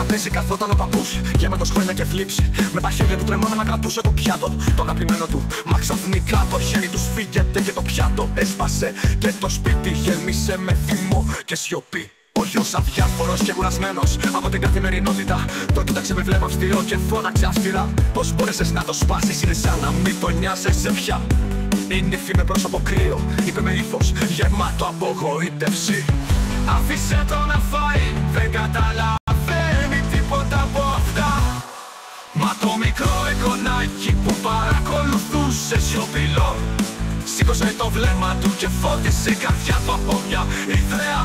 τραπέζι καθόταν ο παππούς, γέματος χρόνια και θλίψη. Με τα χέρια του τρεμόνα να κρατούσε το πιάτο, το αγαπημένο του. Μα ξαφνικά το χέρι του σφίγγεται και το πιάτο έσπασε. Και το σπίτι γέμισε με θυμό και σιωπή. Ο γιος αδιάφορος και κουρασμένος από την καθημερινότητα τον κοίταξε με βλέμμα αυστηρό και φώναξε αυστηρά. Πώς μπόρεσες να το σπάσεις, είναι σαν να μην τον νοιάζεσαι πια. Η νύφη με πρόσωπο κρύο είπε με ύφος γεμάτο απογοήτευση: άφησε το να φάει, δεν καταλαβαίνει τίποτα από αυτά. Μα το μικρό εγγονάκι που παρακολουθούσε σιωπηλό σήκωσε το βλέμμα του και φώτισε η καρδιά του από μια ιδέα.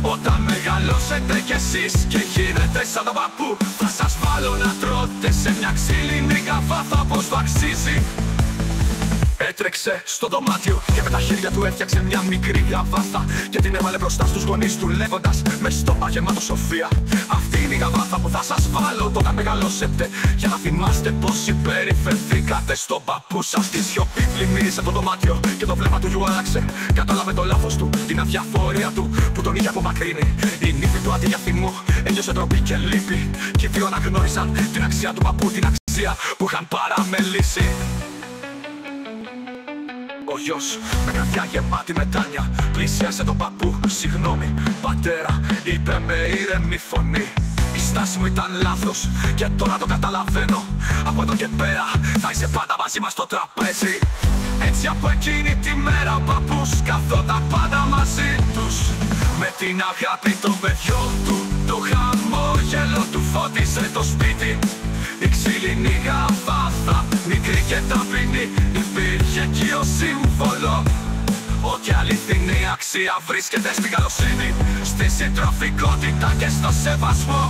Όταν μεγαλώσετε κι εσείς και γίνετε σαν τον παππού, θα σας βάλω να τρώτε σε μια ξύλινη καβάθα όπως το αξίζει. Έτρεξε στο δωμάτιο και με τα χέρια του έφτιαξε μια μικρή γαβάθα και την έβαλε μπροστά στους γονείς του λέγοντας με στόμα γεμάτο σοφία: αυτή είναι η γαβάθα που θα σας βάλω όταν μεγαλώσετε, για να θυμάστε πως υπερηφερθήκατε στον παππού σας. Τη σιωπή πλημμύρισε το δωμάτιο και το βλέμμα του γιου άλλαξε. Κατάλαβε το λάθος του, την αδιαφορία του που τον είχε απομακρύνει. Η νύφη του αντί για θυμό ένιωσε ντροπή και λύπη, και οι δύο αναγνώρισαν την αξία του παππού, την αξία που είχαν παραμελήσει. Ο γιος με καρδιά γεμάτη μετάνια πλησίασε τον παππού. Συγγνώμη πατέρα, είπε με ήρεμη φωνή, η στάση μου ήταν λάθος και τώρα το καταλαβαίνω. Από εδώ και πέρα θα είσαι πάντα μαζί μας στο τραπέζι. Έτσι από εκείνη τη μέρα ο παππούς καθόταν πάντα μαζί τους, με την αγάπη των παιδιών του. Το χαμόγελο του φώτισε το σπίτι. Η ξύλινη γαβάθα, μικρή και ταπεινή, υπήρχε εκεί ως σύμβολο ότι αληθινή αξία βρίσκεται στην καλοσύνη, στη συντροφικότητα και στο σεβασμό.